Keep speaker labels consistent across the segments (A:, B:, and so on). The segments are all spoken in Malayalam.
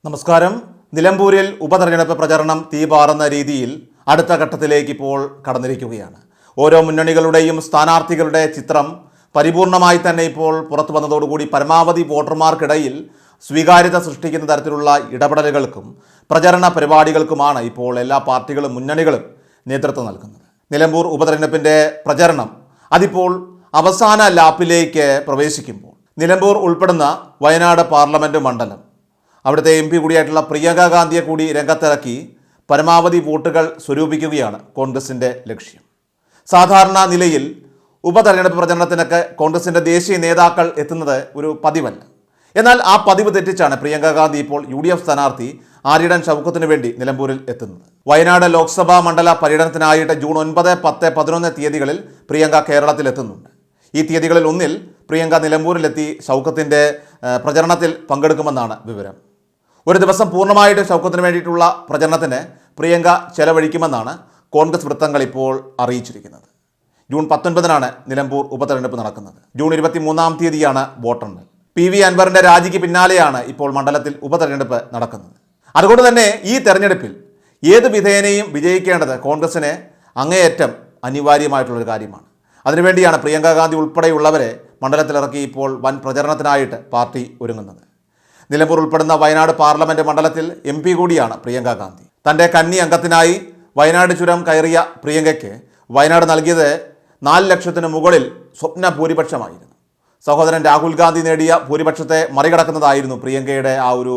A: നമസ്കാരം. നിലമ്പൂരിൽ ഉപതെരഞ്ഞെടുപ്പ് പ്രചരണം തീപാറുന്ന രീതിയിൽ അടുത്ത ഘട്ടത്തിലേക്ക് ഇപ്പോൾ കടന്നിരിക്കുകയാണ്. ഓരോ മുന്നണികളുടെയും സ്ഥാനാർത്ഥികളുടെ ചിത്രം പരിപൂർണമായി തന്നെ ഇപ്പോൾ പുറത്തു വന്നതോടുകൂടി പരമാവധി വോട്ടർമാർക്കിടയിൽ സ്വീകാര്യത സൃഷ്ടിക്കുന്ന തരത്തിലുള്ള ഇടപെടലുകൾക്കും പ്രചരണ പരിപാടികൾക്കുമാണ് ഇപ്പോൾ എല്ലാ പാർട്ടികളും മുന്നണികളും നേതൃത്വം നൽകുന്നത്. നിലമ്പൂർ ഉപതെരഞ്ഞെടുപ്പിൻ്റെ പ്രചരണം അതിപ്പോൾ അവസാന ലാപ്പിലേക്ക് പ്രവേശിക്കുമ്പോൾ നിലമ്പൂർ ഉൾപ്പെടുന്ന വയനാട് പാർലമെൻറ്റ് മണ്ഡലം അവിടുത്തെ MP കൂടിയായിട്ടുള്ള പ്രിയങ്ക ഗാന്ധിയെ കൂടി രംഗത്തിറക്കി പരമാവധി വോട്ടുകൾ സ്വരൂപിക്കുകയാണ് കോൺഗ്രസിൻ്റെ ലക്ഷ്യം. സാധാരണ നിലയിൽ ഉപതെരഞ്ഞെടുപ്പ് പ്രചരണത്തിനൊക്കെ കോൺഗ്രസിൻ്റെ ദേശീയ നേതാക്കൾ എത്തുന്നത് ഒരു പതിവല്ല. എന്നാൽ ആ പതിവ് തെറ്റിച്ചാണ് പ്രിയങ്ക ഗാന്ധി ഇപ്പോൾ UDF സ്ഥാനാർത്ഥി ആര്യടൻ ഷൗക്കത്തിന് വേണ്ടി നിലമ്പൂരിൽ എത്തുന്നത്. വയനാട് ലോക്സഭാ മണ്ഡല പര്യടനത്തിനായിട്ട് ജൂൺ 9, 10, 11 തീയതികളിൽ പ്രിയങ്ക കേരളത്തിലെത്തുന്നുണ്ട്. ഈ തീയതികളിൽ ഒന്നിൽ പ്രിയങ്ക നിലമ്പൂരിലെത്തി ഷൗക്കത്തിൻ്റെ പ്രചരണത്തിൽ പങ്കെടുക്കുമെന്നാണ് വിവരം. ഒരു ദിവസം പൂർണ്ണമായിട്ട് ഷൗക്കത്തിന് വേണ്ടിയിട്ടുള്ള പ്രചരണത്തിന് പ്രിയങ്ക ചെലവഴിക്കുമെന്നാണ് കോൺഗ്രസ് വൃത്തങ്ങൾ ഇപ്പോൾ അറിയിച്ചിരിക്കുന്നത്. ജൂൺ 19 നിലമ്പൂർ ഉപതെരഞ്ഞെടുപ്പ് നടക്കുന്നത്. ജൂൺ 23 തീയതിയാണ് വോട്ടെണ്ണൽ. PV അൻവറിൻ്റെ രാജിക്ക് പിന്നാലെയാണ് ഇപ്പോൾ മണ്ഡലത്തിൽ ഉപതെരഞ്ഞെടുപ്പ് നടക്കുന്നത്. അതുകൊണ്ട് തന്നെ ഈ തെരഞ്ഞെടുപ്പിൽ ഏത് വിധേനയും വിജയിക്കേണ്ടത് കോൺഗ്രസിന് അങ്ങേയറ്റം അനിവാര്യമായിട്ടുള്ളൊരു കാര്യമാണ്. അതിനുവേണ്ടിയാണ് പ്രിയങ്ക ഗാന്ധി ഉൾപ്പെടെയുള്ളവരെ മണ്ഡലത്തിലിറക്കി ഇപ്പോൾ വൻ പ്രചരണത്തിനായിട്ട് പാർട്ടി ഒരുങ്ങുന്നത്. നിലമ്പൂർ ഉൾപ്പെടുന്ന വയനാട് പാർലമെൻറ്റ് മണ്ഡലത്തിൽ MP കൂടിയാണ് പ്രിയങ്ക ഗാന്ധി. തൻ്റെ കന്നി അംഗത്തിനായി വയനാട് ചുരം കയറിയ പ്രിയങ്കയ്ക്ക് വയനാട് നൽകിയത് 4 ലക്ഷത്തിന് മുകളിൽ സ്വപ്ന ഭൂരിപക്ഷമായിരുന്നു. സഹോദരൻ രാഹുൽ ഗാന്ധി നേടിയ ഭൂരിപക്ഷത്തെ മറികടക്കുന്നതായിരുന്നു പ്രിയങ്കയുടെ ആ ഒരു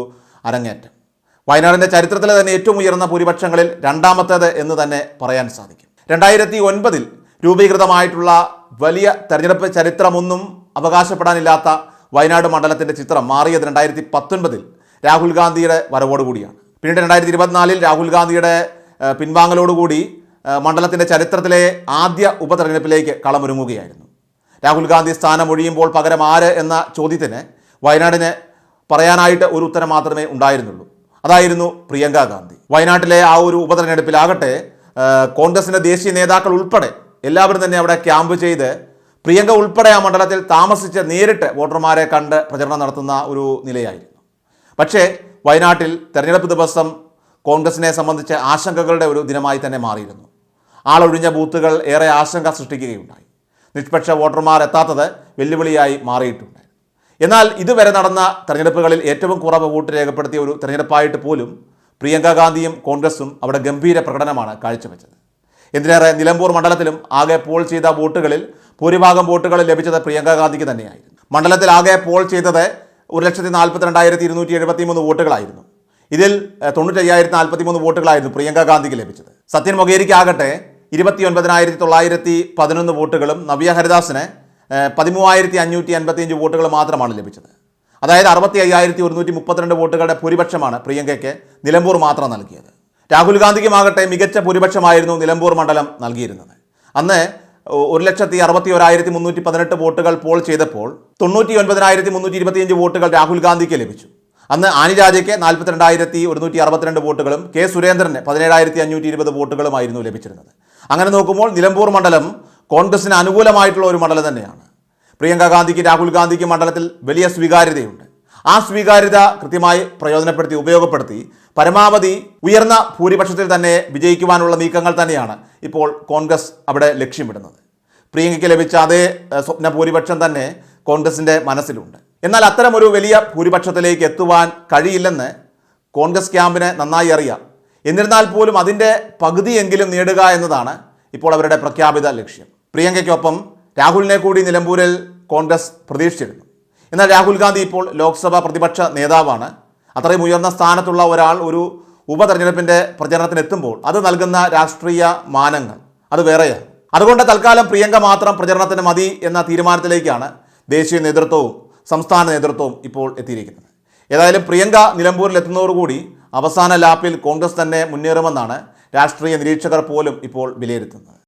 A: അരങ്ങേറ്റം. വയനാടിൻ്റെ ചരിത്രത്തിലെ തന്നെ ഏറ്റവും ഉയർന്ന ഭൂരിപക്ഷങ്ങളിൽ രണ്ടാമത്തേത് എന്ന് തന്നെ പറയാൻ സാധിക്കും. 2009 രൂപീകൃതമായിട്ടുള്ള വലിയ തെരഞ്ഞെടുപ്പ് ചരിത്രമൊന്നും അവകാശപ്പെടാനില്ലാത്ത വയനാട് മണ്ഡലത്തിൻ്റെ ചിത്രം മാറിയത് 2019 രാഹുൽ ഗാന്ധിയുടെ വരവോടുകൂടിയാണ്. പിന്നീട് 2024 രാഹുൽ ഗാന്ധിയുടെ പിൻവാങ്ങലോടുകൂടി മണ്ഡലത്തിൻ്റെ ചരിത്രത്തിലെ ആദ്യ ഉപതെരഞ്ഞെടുപ്പിലേക്ക് കളമൊരുങ്ങുകയായിരുന്നു. രാഹുൽ ഗാന്ധി സ്ഥാനമൊഴിയുമ്പോൾ പകരം ആര് എന്ന ചോദ്യത്തിന് വയനാടിന് പറയാനായിട്ട് ഒരു ഉത്തരം മാത്രമേ ഉണ്ടായിരുന്നുള്ളൂ. അതായിരുന്നു പ്രിയങ്ക ഗാന്ധി. വയനാട്ടിലെ ആ ഒരു ഉപതെരഞ്ഞെടുപ്പിലാകട്ടെ കോൺഗ്രസിൻ്റെ ദേശീയ നേതാക്കൾ ഉൾപ്പെടെ എല്ലാവരും തന്നെ അവിടെ ക്യാമ്പ് ചെയ്ത് പ്രിയങ്ക ഉൾപ്പെടെ ആ മണ്ഡലത്തിൽ താമസിച്ച് നേരിട്ട് വോട്ടർമാരെ കണ്ട് പ്രചരണം നടത്തുന്ന ഒരു നിലയായിരുന്നു. പക്ഷേ വയനാട്ടിൽ തെരഞ്ഞെടുപ്പ് ദിവസം കോൺഗ്രസിനെ സംബന്ധിച്ച് ആശങ്കകളുടെ ഒരു ദിനമായി തന്നെ മാറിയിരുന്നു. ആളൊഴിഞ്ഞ ബൂത്തുകൾ ഏറെ ആശങ്ക സൃഷ്ടിക്കുകയുണ്ടായി. നിഷ്പക്ഷ വോട്ടർമാർ എത്താത്തത് വെല്ലുവിളിയായി മാറിയിട്ടുണ്ട്. എന്നാൽ ഇതുവരെ നടന്ന തെരഞ്ഞെടുപ്പുകളിൽ ഏറ്റവും കുറവ് വോട്ട് രേഖപ്പെടുത്തിയ ഒരു തെരഞ്ഞെടുപ്പായിട്ട് പോലും പ്രിയങ്ക ഗാന്ധിയും കോൺഗ്രസും അവിടെ ഗംഭീര പ്രകടനമാണ് കാഴ്ചവെച്ചത്. എന്തിനേറെ നിലമ്പൂർ മണ്ഡലത്തിലും ആകെ പോൾ ചെയ്ത വോട്ടുകളിൽ ഭൂരിഭാഗം വോട്ടുകൾ ലഭിച്ചത് പ്രിയങ്ക ഗാന്ധിക്ക് തന്നെയായിരുന്നു. മണ്ഡലത്തിൽ ആകെ പോൾ ചെയ്തത് 1,42,273 വോട്ടുകളായിരുന്നു. ഇതിൽ 95,043 വോട്ടുകളായിരുന്നു പ്രിയങ്ക ഗാന്ധിക്ക് ലഭിച്ചത്. സത്യൻ മൊകേരിക്കാകട്ടെ 29,911 വോട്ടുകളും നവ്യ ഹരിദാസിന് 13,555 വോട്ടുകൾ മാത്രമാണ് ലഭിച്ചത്. അതായത് 65,132 വോട്ടുകളുടെ ഭൂരിപക്ഷമാണ് പ്രിയങ്കയ്ക്ക് നിലമ്പൂർ മാത്രം നൽകിയത്. രാഹുൽ ഗാന്ധിക്കുമാകട്ടെ മികച്ച ഭൂരിപക്ഷമായിരുന്നു നിലമ്പൂർ മണ്ഡലം നൽകിയിരുന്നത്. അന്ന് 1,61,318 വോട്ടുകൾ പോൾ ചെയ്തപ്പോൾ 99,325 വോട്ടുകൾ രാഹുൽ ഗാന്ധിക്ക് ലഭിച്ചു. അന്ന് ആനി രാജയ്ക്ക് 42,162 വോട്ടുകളും K സുരേന്ദ്രന് 17,520 വോട്ടുകളുമായിരുന്നു ലഭിച്ചിരുന്നത്. അങ്ങനെ നോക്കുമ്പോൾ നിലമ്പൂർ മണ്ഡലം കോൺഗ്രസിന് അനുകൂലമായിട്ടുള്ള ഒരു മണ്ഡലം തന്നെയാണ്. പ്രിയങ്ക ഗാന്ധിക്ക് രാഹുൽ ഗാന്ധിക്ക് മണ്ഡലത്തിൽ വലിയ സ്വീകാര്യതയുണ്ട്. ആ സ്വീകാര്യത കൃത്യമായി പ്രയോജനപ്പെടുത്തി ഉപയോഗപ്പെടുത്തി പരമാവധി ഉയർന്ന ഭൂരിപക്ഷത്തിൽ തന്നെ വിജയിക്കുവാനുള്ള നീക്കങ്ങൾ തന്നെയാണ് ഇപ്പോൾ കോൺഗ്രസ് അവിടെ ലക്ഷ്യമിടുന്നത്. പ്രിയങ്കയ്ക്ക് ലഭിച്ച അതേ സ്വപ്ന ഭൂരിപക്ഷം തന്നെ കോൺഗ്രസിൻ്റെ മനസ്സിലുണ്ട്. എന്നാൽ അത്തരമൊരു വലിയ ഭൂരിപക്ഷത്തിലേക്ക് എത്തുവാൻ കഴിയില്ലെന്ന് കോൺഗ്രസ് ക്യാമ്പിന് നന്നായി അറിയാം. എന്നിരുന്നാൽ പോലും അതിൻ്റെ പകുതിയെങ്കിലും നേടുക എന്നതാണ് ഇപ്പോൾ അവരുടെ പ്രഖ്യാപിത ലക്ഷ്യം. പ്രിയങ്കയ്ക്കൊപ്പം രാഹുലിനെ കൂടി നിലമ്പൂരിൽ കോൺഗ്രസ് പ്രതീക്ഷിച്ചിരുന്നു. എന്നാൽ രാഹുൽ ഗാന്ധി ഇപ്പോൾ ലോക്സഭാ പ്രതിപക്ഷ നേതാവാണ്. അത്രയും ഉയർന്ന സ്ഥാനത്തുള്ള ഒരാൾ ഒരു ഉപതെരഞ്ഞെടുപ്പിൻ്റെ പ്രചരണത്തിനെത്തുമ്പോൾ അത് നൽകുന്ന രാഷ്ട്രീയ മാനങ്ങൾ അത് വേറെയാണ്. അതുകൊണ്ട് തൽക്കാലം പ്രിയങ്ക മാത്രം പ്രചരണത്തിന് മതി എന്ന തീരുമാനത്തിലേക്കാണ് ദേശീയ നേതൃത്വവും സംസ്ഥാന നേതൃത്വവും ഇപ്പോൾ എത്തിയിരിക്കുന്നത്. ഏതായാലും പ്രിയങ്ക നിലമ്പൂരിൽ എത്തുന്നതോടുകൂടി അവസാന ലാപ്പിൽ കോൺഗ്രസ് തന്നെ മുന്നേറുമെന്നാണ് രാഷ്ട്രീയ നിരീക്ഷകർ പോലും ഇപ്പോൾ വിലയിരുത്തുന്നത്.